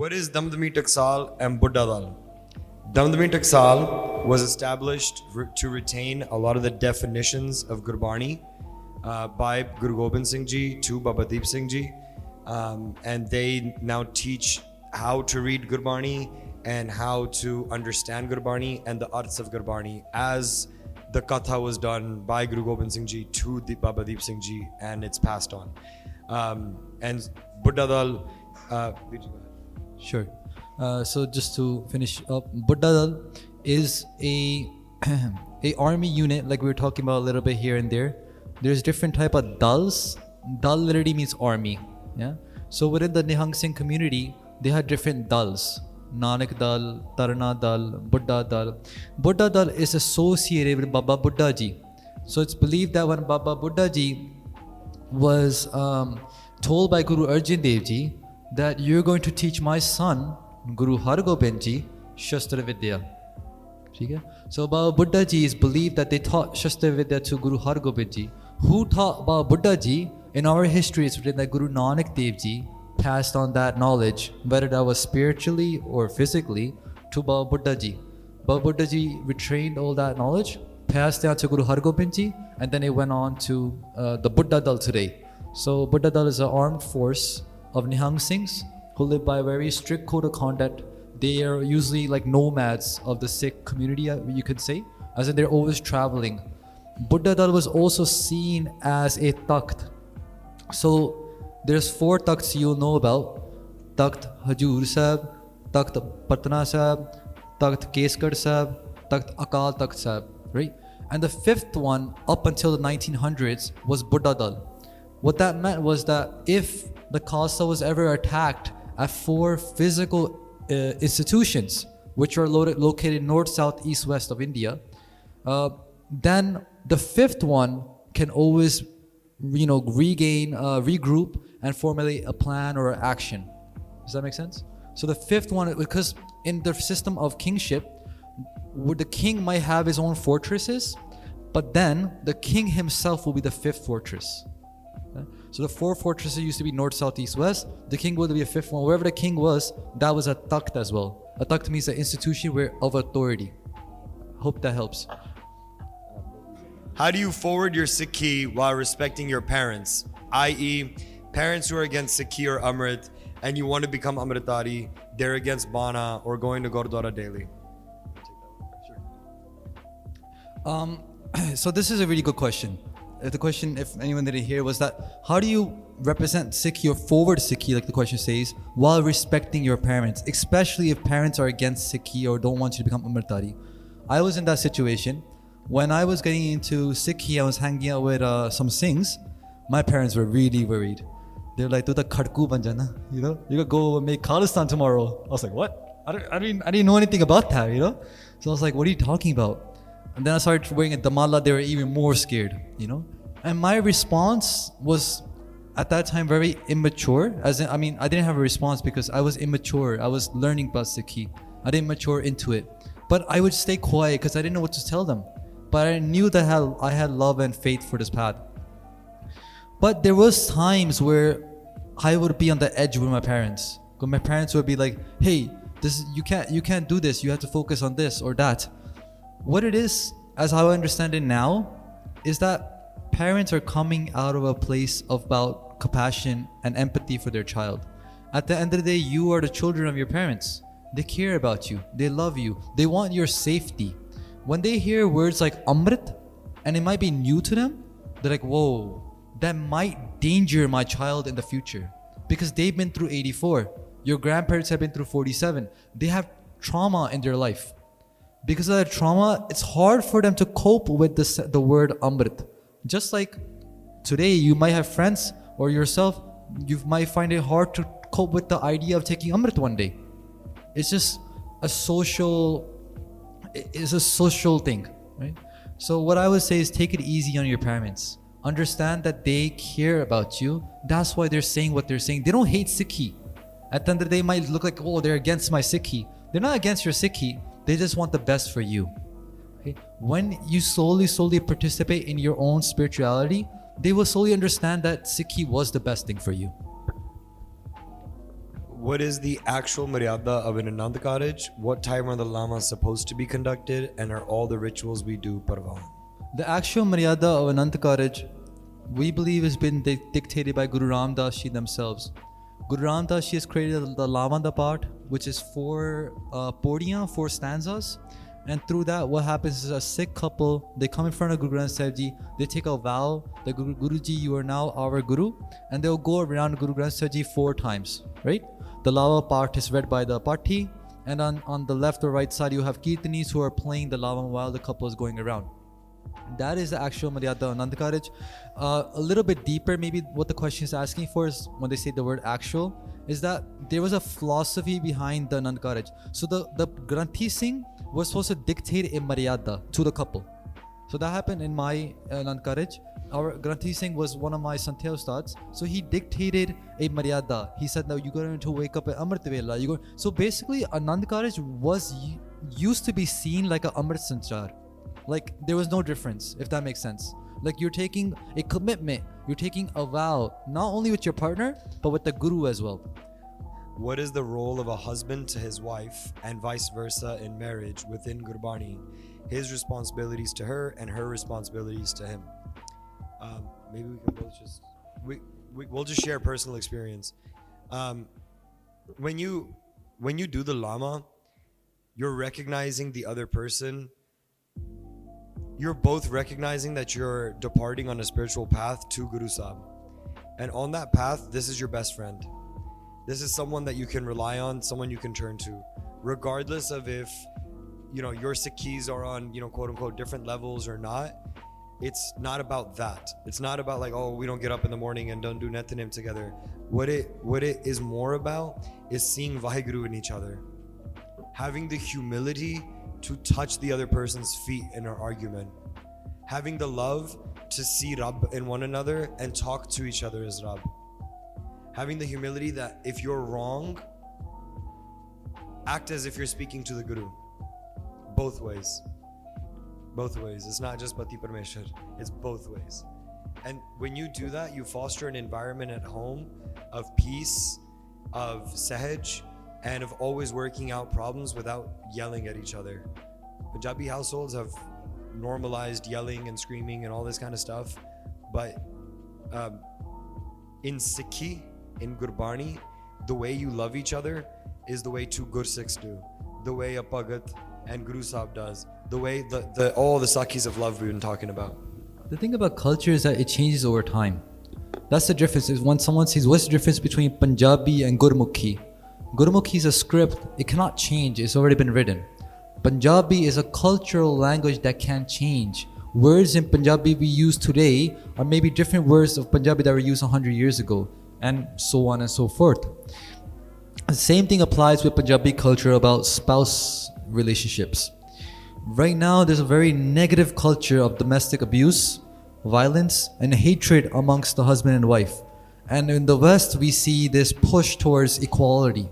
What is Damdami Taksal and Buddha Dal? Damdami Taksal was established to retain a lot of the definitions of Gurbani by Guru Gobind Singh Ji to Baba Deep Singh Ji. And they now teach how to read Gurbani and how to understand Gurbani and the arts of Gurbani as the katha was done by Guru Gobind Singh Ji to the Baba Deep Singh Ji, and it's passed on. And Buddha Dal, Sure. So just to finish up, Buddha Dal is a army unit, like we were talking about a little bit here and there. There's different type of dals. Dal literally means army. Yeah. So within the Nihang Singh community, they had different dals. Nanak Dal, Tarana Dal, Buddha Dal. Buddha Dal is associated with Baba Buddha Ji. So it's believed that when Baba Buddha Ji was told by Guru Arjan Dev Ji that you're going to teach my son Guru Hargobind Ji Shastra Vidya. So Baba Buddha Ji is believed that they taught Shastra Vidya to Guru Hargobind Ji. Who taught Baba Buddha Ji? In our history, it's written that Guru Nanak Dev Ji passed on that knowledge, whether that was spiritually or physically, to Baba Buddha Ji. Baba Buddha Ji retrained all that knowledge, passed down to Guru Hargobind Ji, and then it went on to the Buddha Dal today. So Buddha Dal is an armed force of Nihang Singhs who live by a very strict code of conduct. They are usually like nomads of the Sikh community, you could say, as in they're always traveling. Buddha Dal was also seen as a takht. So there's 4 takhts you'll know about: Takht Hajur Sahib, Takht Patna Sahib, Takht Keskar Sahib, Takht Akal Takht Sahib, right? And the 5th one, up until the 1900s, was Buddha Dal. What that meant was that if the Khalsa was ever attacked at 4 physical institutions, which are located north, south, east, west of India, then the 5th one can always, regain, regroup, and formulate a plan or action. Does that make sense? So the 5th one, because in the system of kingship, the king might have his own fortresses, but then the king himself will be the 5th fortress. So the 4 fortresses used to be north, south, east, west. The king would be a 5th one. Wherever the king was, that was a takht as well. A takht means an institution of authority. Hope that helps. How do you forward your Sikhi while respecting your parents? I.e., parents who are against Sikhi or Amrit and you want to become Amritari, they're against Bana or going to Gurdwara daily. So this is a really good question. The question, if anyone didn't hear, was that how do you represent Sikhi or forward Sikhi, like the question says, while respecting your parents, especially if parents are against Sikhi or don't want you to become Amritari? I was in that situation. When I was getting into Sikhi, I was hanging out with some Singhs. My parents were really worried. They were like, "Tuta khadku ban jana, you could go make Khalistan tomorrow." I was like, "What? I didn't know anything about that, So I was like, "What are you talking about?" And then I started wearing a damala. They were even more scared, And my response was, at that time, very immature. I didn't have a response because I was immature. I was learning about Sikhi. I didn't mature into it. But I would stay quiet because I didn't know what to tell them. But I knew that I had love and faith for this path. But there was times where I would be on the edge with my parents. Because my parents would be like, "Hey, you can't do this. You have to focus on this or that." What it is, as how I understand it now, is that parents are coming out of a place of about compassion and empathy for their child. At the end of the day, you are the children of your parents. They care about you. They love you. They want your safety. When they hear words like Amrit, and it might be new to them, they're like, "Whoa, that might danger my child in the future." Because they've been through 84. Your grandparents have been through 47. They have trauma in their life. Because of that trauma, it's hard for them to cope with the word Amrit. Just like today, you might have friends or yourself, you might find it hard to cope with the idea of taking Amrit one day. It's just a social thing, right? So what I would say is take it easy on your parents. Understand that they care about you. That's why they're saying what they're saying. They don't hate Sikhi. At the end of the day, they might look like, "Oh, they're against my Sikhi." They're not against your Sikhi. They just want the best for you. Okay? When you slowly participate in your own spirituality, they will slowly understand that Sikhi was the best thing for you. What is the actual maryada of an Anand Karaj? What time are the lamas supposed to be conducted? And are all the rituals we do parvan? The actual Maryada of Anant Karaj, we believe, has been dictated by Guru Ram Das Ji themselves. Guru Ram Das Ji has created the Lavanda part, which is 4 podiya, 4 stanzas. And through that, what happens is a Sikh couple, they come in front of Guru Granth Sahib Ji, they take a vow that Guruji, you are now our Guru. And they'll go around Guru Granth Sahib Ji 4 times, right? The lava part is read by the parthi, and on the left or right side, you have Kirtanis who are playing the lava while the couple is going around. That is the actual Maryada Anand Karaj. A little bit deeper, maybe what the question is asking for is when they say the word actual, is that there was a philosophy behind the Anand Karaj. So the Granthi Singh was supposed to dictate a Maryada to the couple. So that happened in my Anand Karaj. Our Granthi Singh was one of my Santya Ustads. So he dictated a Maryada. He said, now you're going to wake up at Amrit Vela. So basically, Anand Karaj was used to be seen like a Amrit Sanchar. Like there was no difference, if that makes sense. Like you're taking a commitment, you're taking a vow, not only with your partner, but with the Guru as well. What is the role of a husband to his wife and vice versa in marriage within Gurbani? His responsibilities to her and her responsibilities to him. Maybe we can both just we'll just share personal experience. When you do the lama, you're recognizing the other person. You're both recognizing that you're departing on a spiritual path to Guru Sahib. And on that path, this is your best friend. This is someone that you can rely on, someone you can turn to. Regardless of if, your Sikhis are on, quote unquote, different levels or not. It's not about that. It's not about like, oh, we don't get up in the morning and don't do Netanim together. What it is more about is seeing Vaheguru in each other. Having the humility to touch the other person's feet in our argument. Having the love to see Rabb in one another and talk to each other as Rabb. Having the humility that if you're wrong, act as if you're speaking to the Guru. Both ways. Both ways. It's not just Pati Parmeshwar. It's both ways. And when you do that, you foster an environment at home of peace, of sahaj, and of always working out problems without yelling at each other. Punjabi households have normalized yelling and screaming and all this kind of stuff. But in Sikhi, in Gurbani, the way you love each other is the way two Gursikhs do. The way a Bhagat and Guru Sahib does. The way all the Sakhis of love we've been talking about. The thing about culture is that it changes over time. That's the difference. Is when someone says, what's the difference between Punjabi and Gurmukhi? Gurmukhi is a script, it cannot change, it's already been written. Punjabi is a cultural language that can change. Words in Punjabi we use today are maybe different words of Punjabi that were used 100 years ago, and so on and so forth. The same thing applies with Punjabi culture about spouse relationships. Right now, there's a very negative culture of domestic abuse, violence, and hatred amongst the husband and wife. And in the West, we see this push towards equality.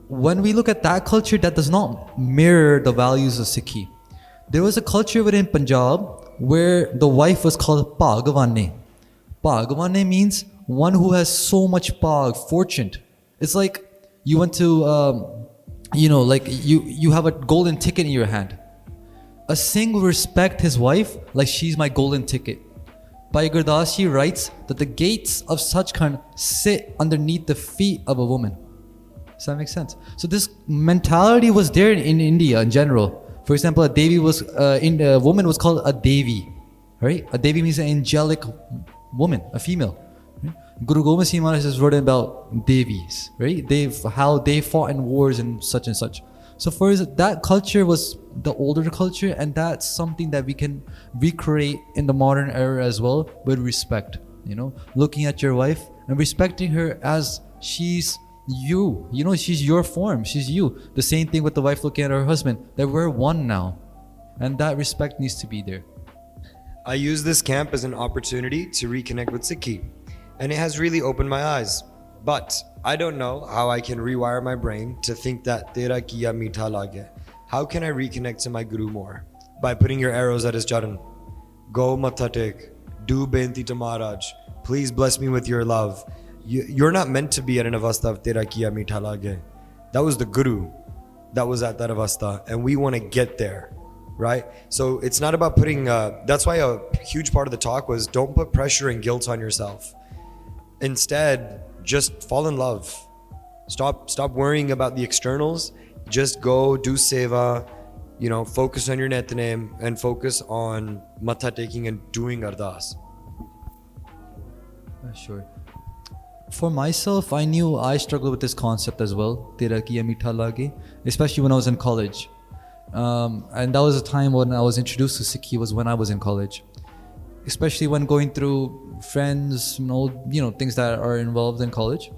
When we look at that culture, that does not mirror the values of Sikhi. There was a culture within Punjab where the wife was called Bhagavane. Bhagavane means one who has so much fortune. It's like you went to, you have a golden ticket in your hand. A Singh will respect his wife like she's my golden ticket. Bhai Gurdas Ji writes that the gates of Sachkhand sit underneath the feet of a woman. Does that make sense? So this mentality was there in India in general. For example, a woman was called a Devi, right? A Devi means an angelic woman, a female. Right? Guru Gobind Singh Maharaj has written about Devis, right? How they fought in wars and such and such. So for that culture was the older culture, and that's something that we can recreate in the modern era as well with respect. Looking at your wife and respecting her as she's you. She's your form. She's you. The same thing with the wife looking at her husband. That we're one now, and that respect needs to be there. I use this camp as an opportunity to reconnect with Sikhi, and it has really opened my eyes. But I don't know how I can rewire my brain to think that tera kiya meetha lage. How can I reconnect to my Guru more? By putting your arrows at his charan. Go matha tek. Do benti to Maharaj. Please bless me with your love. you're not meant to be at an avastha of tera kiya meetha lage. That was the guru that was at that avastha, and we want to get there, right? So it's not about putting that's why a huge part of the talk was don't put pressure and guilt on yourself. Instead, just fall in love. Stop worrying about the externals. Just go do seva, focus on your name and focus on matha taking and doing ardas. Sure. For myself, I knew I struggled with this concept as well, tera kiya meetha lage, especially when I was in college. And that was a time when I was introduced to Sikhi, was when I was in college. Especially when going through friends, things that are involved in college.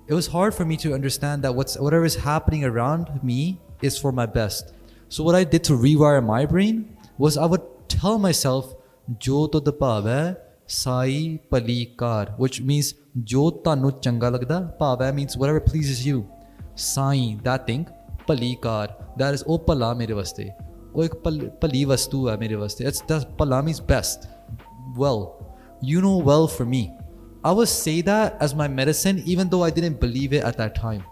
It was hard for me to understand that whatever is happening around me is for my best. So what I did to rewire my brain was I would tell myself, Jo to the bhava sai palikar, which means Jo tanu changa lagda, bhava means whatever pleases you. Sai, that thing, palikar, that is o pala mere vaste. O ek pali vastu hai mere vaste. That pala means best. Well, well for me. I would say that as my medicine, even though I didn't believe it at that time.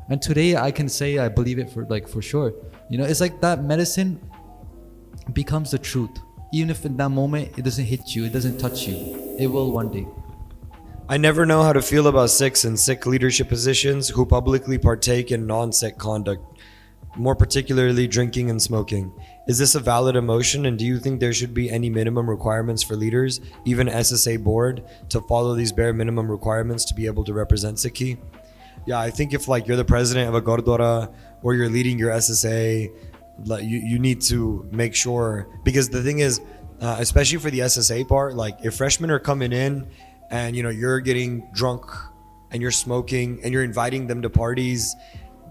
And today I can say I believe it for sure. It's like that medicine becomes the truth. Even if in that moment it doesn't hit you, it doesn't touch you, it will one day. I never know how to feel about Sikhs in Sikh leadership positions who publicly partake in non-Sikh conduct, more particularly drinking and smoking. Is this a valid emotion, and do you think there should be any minimum requirements for leaders, even SSA board, to follow these bare minimum requirements to be able to represent Sikhi? Yeah, I think if you're the president of a Gurdwara or you're leading your SSA, you need to make sure, because the thing is, especially for the SSA part, if freshmen are coming in and you're getting drunk and you're smoking and you're inviting them to parties,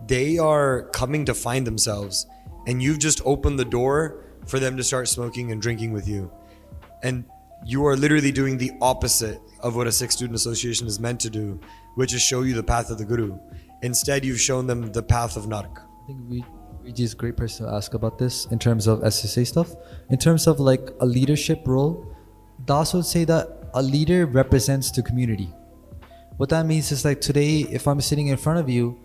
they are coming to find themselves, and you've just opened the door for them to start smoking and drinking with you. And you are literally doing the opposite of what a Sikh student association is meant to do, which is show you the path of the Guru. Instead, you've shown them the path of Nark. I think Vijay is a great person to ask about this in terms of SSA stuff. In terms of a leadership role, Das would say that a leader represents the community. What that means is today, if I'm sitting in front of you,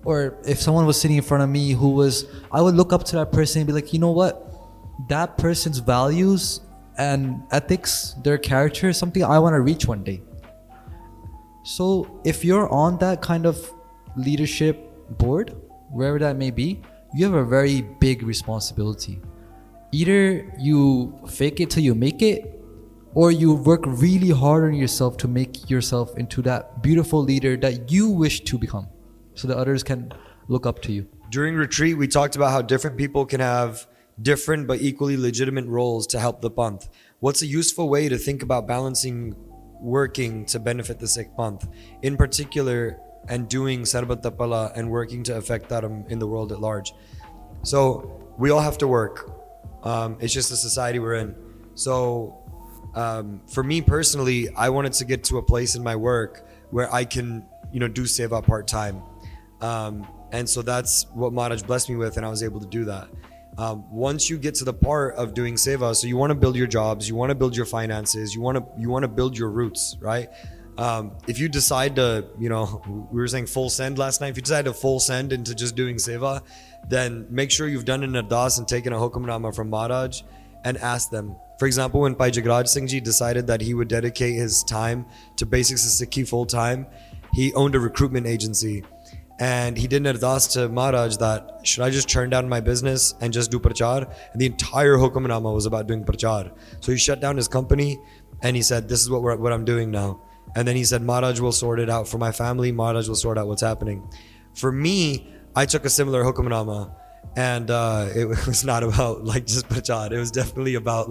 or if someone was sitting in front of me I would look up to that person and be like, you know what? That person's values and ethics, their character is something I want to reach one day. So if you're on that kind of leadership board, wherever that may be, you have a very big responsibility. Either you fake it till you make it, or you work really hard on yourself to make yourself into that beautiful leader that you wish to become, so that others can look up to you. During retreat, we talked about how different people can have different but equally legitimate roles to help the Panth. What's a useful way to think about balancing working to benefit the Sikh Panth, in particular, and doing Sarbat Tapala and working to affect Dharam in the world at large? So we all have to work. It's just the society we're in. So for me personally, I wanted to get to a place in my work where I can do Seva part-time. And so that's what Maharaj blessed me with, and I was able to do that. Once you get to the part of doing Seva, so you want to build your jobs, you want to build your finances, you want to build your roots, right? If you decide to, we were saying full send last night, if you decide to full send into just doing Seva, then make sure you've done an ardas and taken a hukamnama from Maharaj and ask them. For example, when Bhai Jagraj Singh Ji decided that he would dedicate his time to basics of Sikhi full time, he owned a recruitment agency. And he did an ardas to Maharaj that, should I just turn down my business and just do prachar? And the entire hukamnama was about doing prachar. So he shut down his company and he said, this is what I'm doing now. And then he said, Maharaj will sort it out for my family. Maharaj will sort out what's happening. For me, I took a similar hukamnama, and it was not about just prachar. It was definitely about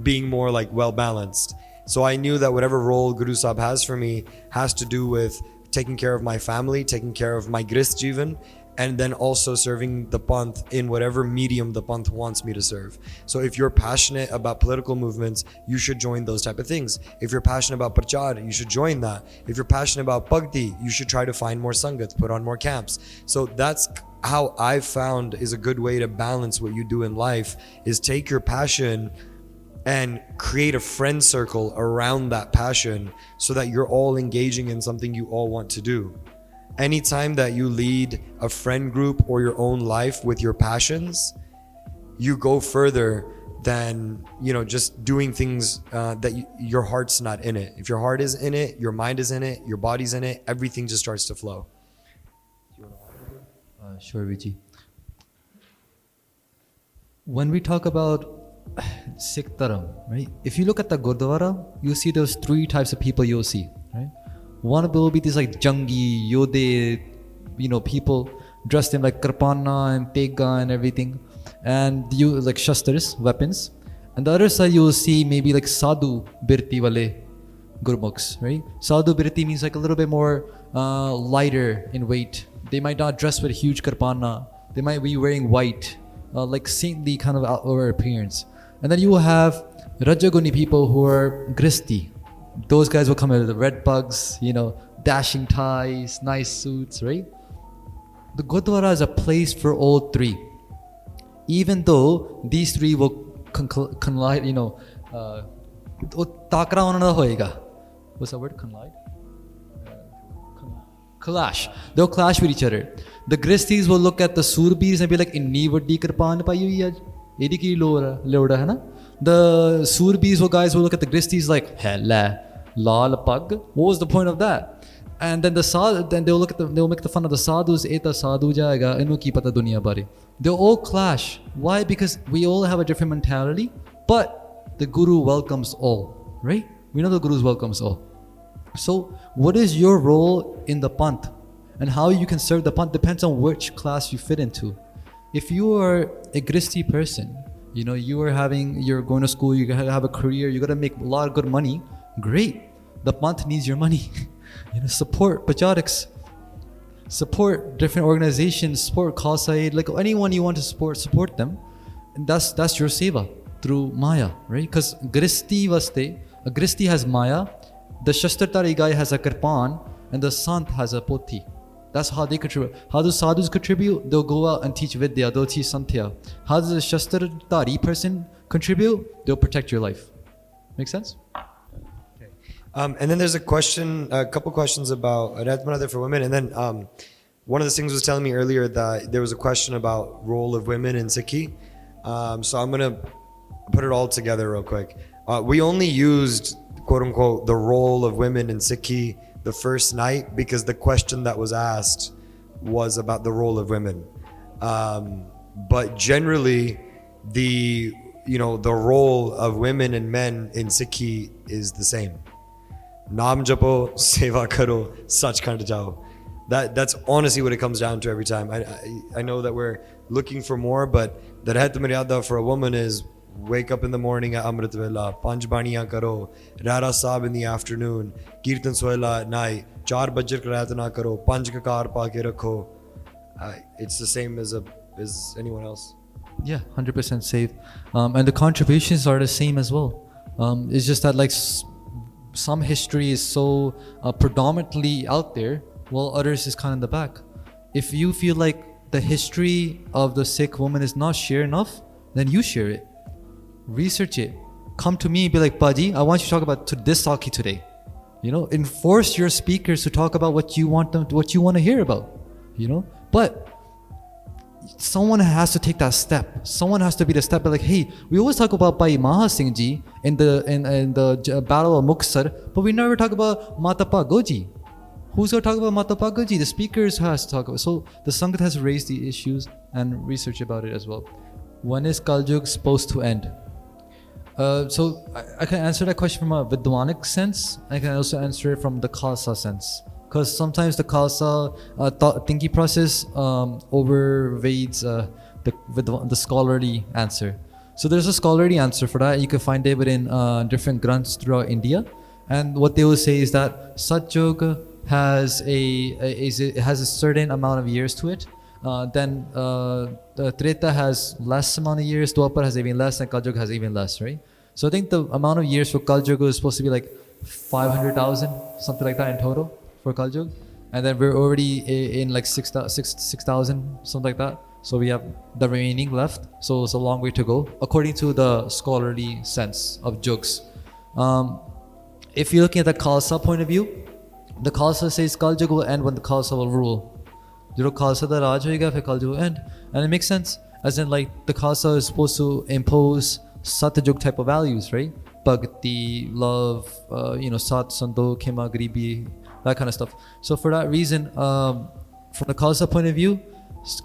being more well balanced. So I knew that whatever role Guru Sahib has for me has to do with taking care of my family, taking care of my grist jivan, and then also serving the Panth in whatever medium the Panth wants me to serve. So if you're passionate about political movements, you should join those type of things. If you're passionate about prachar, you should join that. If you're passionate about bhakti, you should try to find more sangats, put on more camps. So that's how I've found is a good way to balance what you do in life, is take your passion and create a friend circle around that passion so that you're all engaging in something you all want to do. Anytime that you lead a friend group or your own life with your passions, you go further than, you know, just doing things that your heart's not in it. If your heart is in it, your mind is in it, your body's in it, everything just starts to flow. Sure, Vijay. When we talk about Sikh Dharam, right? If you look at the Gurdwara, you see those three types of people you'll see, right? One will be these like Jangi, Yodhe, you know, people dressed in like Karpana and Tega and everything. And you like Shastras, weapons. And the other side you will see maybe like Sadhu Birti Wale Gurmukhs, right? Sadhu Birti means like a little bit more lighter in weight. They might not dress with a huge Karpana. They might be wearing white, like saintly kind of outward appearance. And then you will have Rajaguni people who are Gristi. Those guys will come in with the red bugs, you know, dashing ties, nice suits, right? The Gurdwara is a place for all three. Even though these three will collide, you know, takra hona hoega. What's that word? Collide? Clash. They'll clash with each other. The Gristis will look at the Surbirs and be like, "Inni vaddi kirpan payi hui aaj. Edi ki loda hai na?" The Surbis will guys will look at the Gristis like, "Hella, lal pag. What was the point of that?" And then then they'll look at they'll make the fun of the sadhus. Eta sadhu jayega, inu ki pata duniya bare. They'll all clash. Why? Because we all have a different mentality, but the Guru welcomes all, right? We know the Guru welcomes all. So what is your role in the Panth? And how you can serve the Panth depends on which class you fit into. If you are a Gristi person, you know, you're going to school, you have a career, you got to make a lot of good money, great. The Panth needs your money. You know, support Pachariks, support different organizations, support Khalsa, like anyone you want to support them. And that's your Seva through Maya, right? Because Gristi vaste, a Gristi has Maya, the Shastrtari guy has a Kirpan, and the Sant has a Poti. That's how they contribute. How do sadhus contribute? They'll go out and teach Vidya, they'll teach Santya. How does a Shastrtari person contribute? They'll protect your life. Make sense? And then there's a couple questions about Ratmanadar for women. And then one of the things was telling me earlier that there was a question about role of women in Sikhi. So I'm going to put it all together real quick. We only used, quote unquote, the role of women in Sikhi the first night because the question that was asked was about the role of women. But generally, the role of women and men in Sikhi is the same. Naam japo, seva karo, sach khand jao. That's honestly what it comes down to every time. I know that we're looking for more, but the Rahat Maryada for a woman is wake up in the morning at Amrit Vela, Panch Baniyan karo, Rara Saab in the afternoon, Kirtan Sohela at night, 4 Bajr Karatana karo, Panch Kakar pa ke rakho. It's the same as anyone else. Yeah, 100% safe. And the contributions are the same as well. It's just that like some history is so predominantly out there, while others is kind of in the back. If you feel like the history of the Sikh woman is not shared enough, then you share it. Research it. Come to me and be like, Paji, I want you to talk about this Sakhi today. You know, enforce your speakers to talk about what you want to hear about. You know, but someone has to take that step. Someone has to be the step. Like, hey, we always talk about Bhai Maha Singh Ji in the Battle of Muksar, but we never talk about Mata Goji. Who's going to talk about Mata Goji? The speakers has to talk about. So the Sangat has raised the issues and research about it as well. When is Kaljug supposed to end? So I can answer that question from a Vidwanic sense. I can also answer it from the Khalsa sense. Because sometimes the Khalsa thinking process overweighs the scholarly answer. So there's a scholarly answer for that. You can find it within different granths throughout India. And what they will say is that Satjog has a certain amount of years to it. Then the Treta has less amount of years, Dwapar has even less, and Kaljug has even less, right? So I think the amount of years for Kaljug is supposed to be like 500,000, something like that in total for Kaljug. And then we're already in like 6,000, something like that. So we have the remaining left. So it's a long way to go, according to the scholarly sense of jugs. If you're looking at the Khalsa point of view, the Khalsa says Kal Jug will end when the Khalsa will rule. Jado Khalsa da Raj hoega, phir Kal Jug will end. And it makes sense, as in like the Khalsa is supposed to impose Satyug type of values, right? Bhakti, love, Sat, Sandokh, Khema, Garibi, that kind of stuff. So for that reason, from the Khalsa point of view,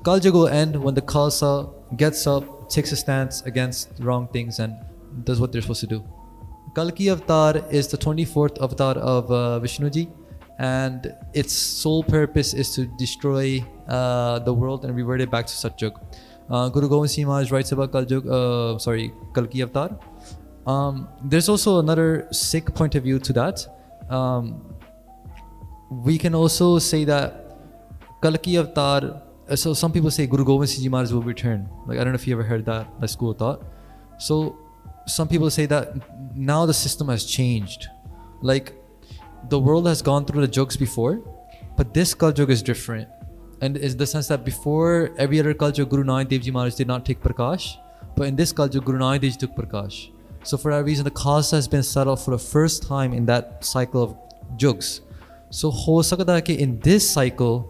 Kal Jug will end when the Khalsa gets up, takes a stance against wrong things and does what they're supposed to do. Kalki Avatar is the 24th avatar of Vishnuji, and its sole purpose is to destroy the world and revert it back to Satyug. Guru Gobind Singh Maharaj writes about Kalki Avatar. There's also another Sikh point of view to that. We can also say that Kalki Avatar, so some people say Guru Gobind Singh Maharaj will return. Like, I don't know if you ever heard that school of thought. So some people say that now the system has changed. Like, the world has gone through the jugs before, but this Kal Jug is different. And it's the sense that before every other Kal Jug, Guru Nanak Dev Ji Maharaj did not take Prakash, but in this Kal Jug, Guru Nanak Dev Ji took Prakash. So for that reason, the Khalsa has been set off for the first time in that cycle of jugs. So ho sakta hai ki in this cycle,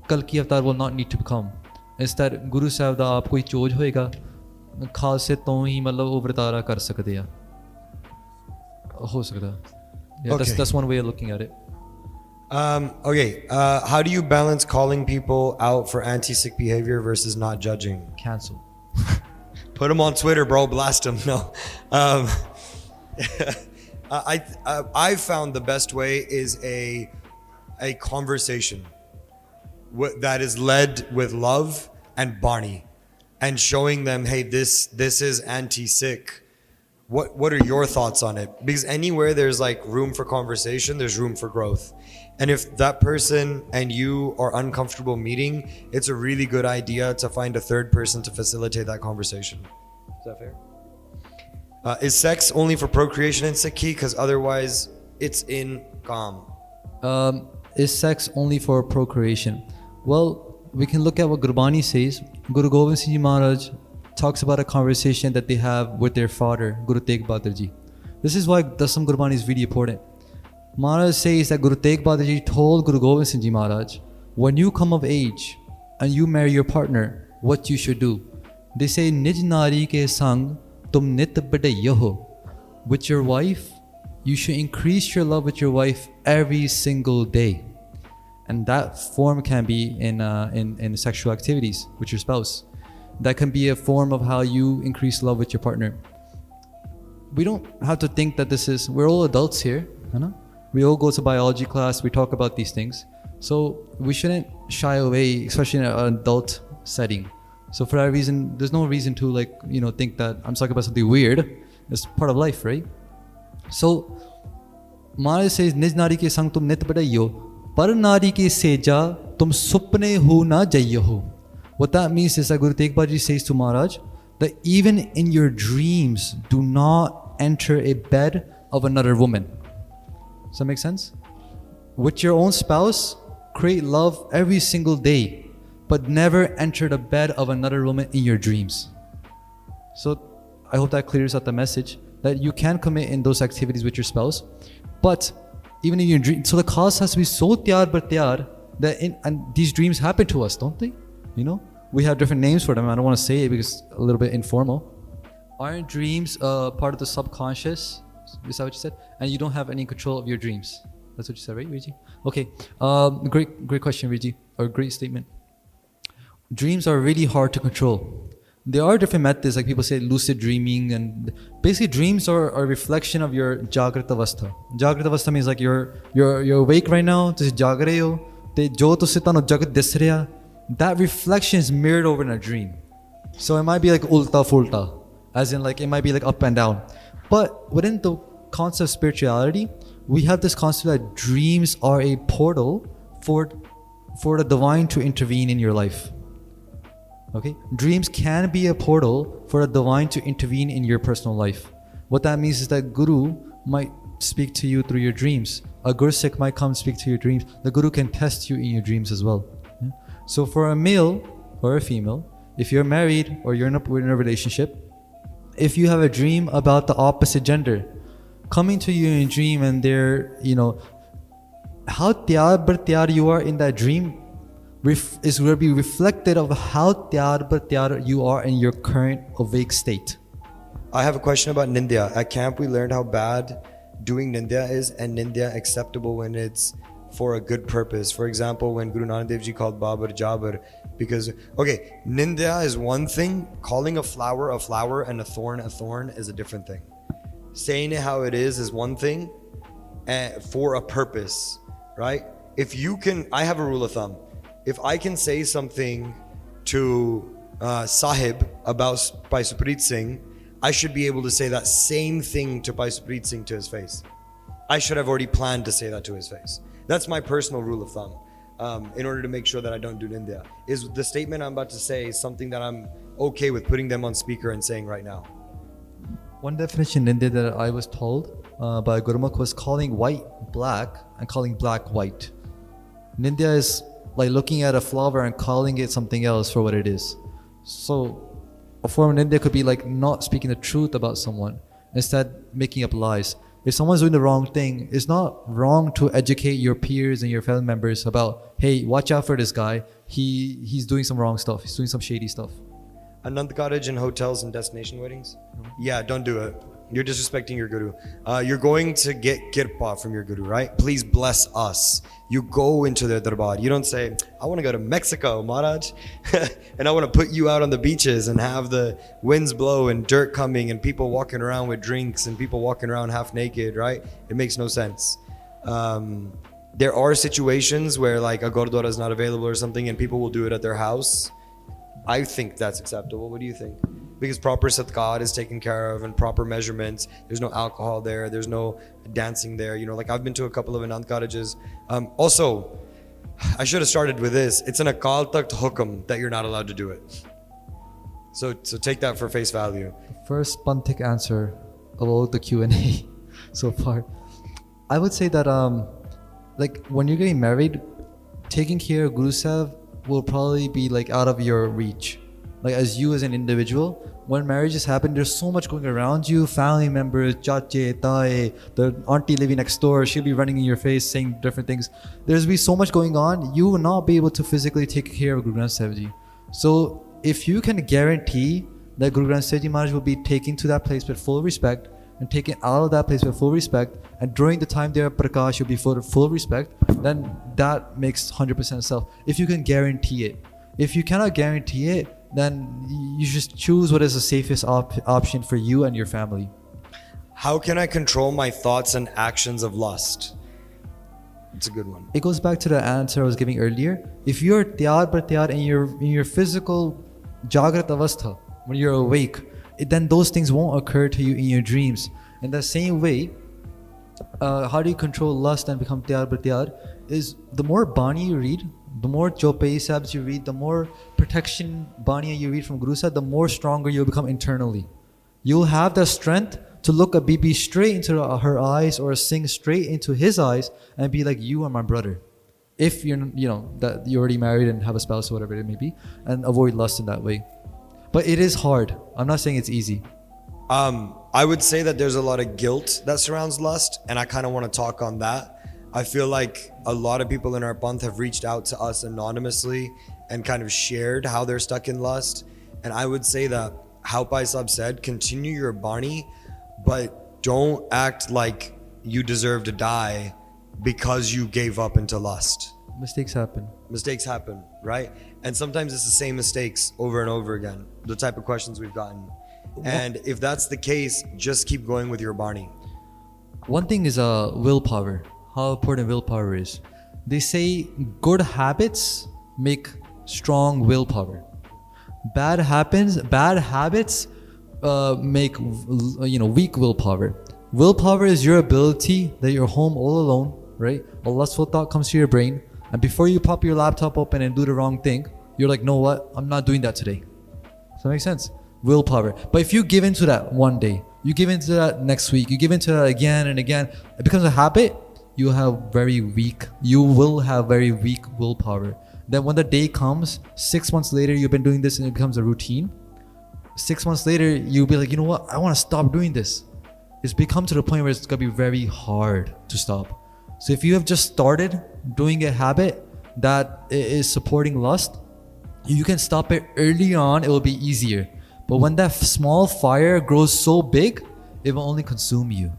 Kalki Avatar will not need to come. Instead, Guru Sahib da aap koi choj hoega, Khalse to hi matlab wo vartara kar sakde ya. Ho sakta. Yeah, Okay. that's one way of looking at it. How do you balance calling people out for anti-Sikh behavior versus not judging? Cancel. Put them on Twitter, bro. Blast them. No. I found the best way is a conversation that is led with love and Bani, and showing them, hey, this is anti-Sikh. What are your thoughts on it? Because anywhere there's like room for conversation, there's room for growth. And if that person and you are uncomfortable meeting, it's a really good idea to find a third person to facilitate that conversation. Is that fair? Is sex only for procreation in Sikhi? Because otherwise it's in Kam. Is sex only for procreation? Well, we can look at what Gurbani says. Guru Gobind Singh Ji Maharaj talks about a conversation that they have with their father, Guru Tegh Bahadur Ji. This is why Dasam Gurbani is really important. Maharaj says that Guru Tegh Bahadur Ji told Guru Gobind Singh Ji Maharaj, when you come of age and you marry your partner, what you should do. They say, Nij nari ke sang tum nit badaiya ho. With your wife, you should increase your love with your wife every single day. And that form can be in sexual activities with your spouse. That can be a form of how you increase love with your partner. We don't have to think that we're all adults here. You know? We all go to biology class, we talk about these things. So we shouldn't shy away, especially in an adult setting. So for that reason, there's no reason to think that I'm talking about something weird. It's part of life, right? So Maharaj says, Nij nari ke sang tum nit badaiyo, par nari ke seja tum supne ho na jaiyo ho. What that means is that Guru Tegh Bahadur Ji says to Maharaj that even in your dreams, do not enter a bed of another woman. Does that make sense? With your own spouse, create love every single day, but never enter the bed of another woman in your dreams. So I hope that clears out the message that you can commit in those activities with your spouse, but even in your dreams. So the cause has to be so tiyar bar tiyar that and these dreams happen to us, don't they? We have different names for them. I don't want to say it because it's a little bit informal. Aren't dreams part of the subconscious? Is that what you said? And you don't have any control of your dreams. That's what you said, right, Riji? Okay. Great question, Riji. Or great statement. Dreams are really hard to control. There are different methods, like people say lucid dreaming, and basically dreams are a reflection of your Jagrat Avastha. Jagrat Avastha means like you're awake right now, ਤੁਸੀਂ ਜਾਗ ਰਹੇ ਹੋ, ਤੇ ਜੋ ਤੁਸੀਂ ਤੁਹਾਨੂੰ ਜਗਤ ਦਿਸ ਰਿਹਾ, that reflection is mirrored over in a dream. So it might be like ulta fulta, as in like it might be like up and down. But within the concept of spirituality, we have this concept that dreams are a portal for the divine to intervene in your life. Okay? Dreams can be a portal for the divine to intervene in your personal life. What that means is that Guru might speak to you through your dreams. A Gursikh might come speak to your dreams. The Guru can test you in your dreams as well. Yeah? So for a male or a female, if you're married or we're in a relationship, if you have a dream about the opposite gender coming to you in a dream, and they're, how tyaar bar tyaar you are in that dream is going to be reflected of how tyaar bar tyaar you are in your current awake state. I have a question about nindya. At camp, we learned how bad doing nindya is, and nindya acceptable when it's for a good purpose. For example, when Guru Nanak Dev Ji called Babar Jabar, because, okay, nindya is one thing, calling a flower and a thorn is a different thing. Saying it how it is one thing, for a purpose, right? If you can, I have a rule of thumb. If I can say something to Sahib about Bhai Supreet Singh, I should be able to say that same thing to Bhai Supreet Singh to his face. I should have already planned to say that to his face. That's my personal rule of thumb. In order to make sure that I don't do nindya. Is the statement I'm about to say something that I'm okay with putting them on speaker and saying right now? One definition nindya that I was told by Gurmukh was calling white black and calling black white. Nindya is like looking at a flower and calling it something else for what it is. So a form of nindya could be like not speaking the truth about someone, instead making up lies. If someone's doing the wrong thing, it's not wrong to educate your peers and your fellow members about, hey, watch out for this guy. He's doing some wrong stuff. He's doing some shady stuff. Anand cottage in hotels and destination weddings? Yeah, don't do it. You're disrespecting your guru. You're going to get kirpa from your guru, right? Please bless us. You go into their darbar. You don't say, I want to go to Mexico, Maharaj. And I want to put you out on the beaches and have the winds blow and dirt coming and people walking around with drinks and people walking around half naked, right? It makes no sense. There are situations where like a gurdwara is not available or something and people will do it at their house. I think that's acceptable. What do you think? Because proper satkar is taken care of and proper measurements. There's no alcohol there. There's no dancing there. Like I've been to a couple of Anand cottages. Also, I should have started with this. It's an Akal Takht Hukum that you're not allowed to do it. So take that for face value. First Panthic answer of all the Q&A so far. I would say that like when you're getting married, taking care of Guru Sahib will probably be like out of your reach. Like as you as an individual, when marriages happen, there's so much going around you, family members, chache, tae, the auntie living next door, she'll be running in your face saying different things. There's be so much going on, you will not be able to physically take care of Guru Granth Sahib Ji. So if you can guarantee that Guru Granth Sahib Ji Maharaj will be taken to that place with full respect and taken out of that place with full respect, and during the time there Prakash will be for full respect, then that makes 100% self. If you can guarantee it. If you cannot guarantee it, then you just choose what is the safest option for you and your family. How can I control my thoughts and actions of lust? It's a good one. It goes back to the answer I was giving earlier. If you're tyaar bar tyaar in your physical jagrat avastha, when you're awake, then those things won't occur to you in your dreams. In the same way, how do you control lust and become tyaar bar tyaar? Is the more Bani you read, the more Chopei Sabs you read, the more protection Baniya you read from Guru Sahib, the more stronger you'll become internally. You'll have the strength to look a Bibi straight into her eyes or Singh straight into his eyes and be like, you are my brother. If you're, that you're already married and have a spouse or whatever it may be, and avoid lust in that way. But it is hard. I'm not saying it's easy. I would say that there's a lot of guilt that surrounds lust, and I kind of want to talk on that. I feel like a lot of people in our panth have reached out to us anonymously and kind of shared how they're stuck in lust. And I would say that, how Bhai Sahib said, continue your Bani, but don't act like you deserve to die because you gave up into lust. Mistakes happen. Mistakes happen, right? And sometimes it's the same mistakes over and over again, the type of questions we've gotten. And if that's the case, just keep going with your Bani. One thing is willpower. How important willpower is. They say good habits make strong willpower. Bad habits make weak willpower. Willpower is your ability that you're home all alone, right? A lustful thought comes to your brain, and before you pop your laptop open and do the wrong thing, you're like, know what? I'm not doing that today. Does that make sense? Willpower. But if you give into that one day, you give into that next week, you give into that again and again, it becomes a habit. You will have very weak willpower, Then when the day comes, 6 months later, you've been doing this and it becomes a routine. 6 months later, you'll be like, you know what? I want to stop doing this. It's become to the point where it's going to be very hard to stop. So if you have just started doing a habit that is supporting lust, you can stop it early on. It will be easier. But when that small fire grows so big, it will only consume you.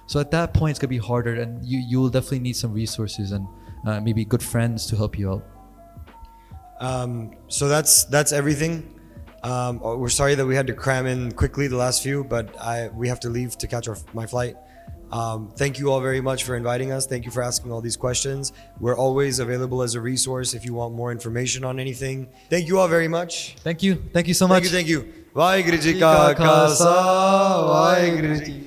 So at that point, it's going to be harder, and you will definitely need some resources and maybe good friends to help you out. So that's everything. We're sorry that we had to cram in quickly the last few, but we have to leave to catch my flight. Thank you all very much for inviting us. Thank you for asking all these questions. We're always available as a resource if you want more information on anything. Thank you all very much. Thank you so much. Thank you. Vaheguru Ji Ka Khalsa, Vaheguru Ji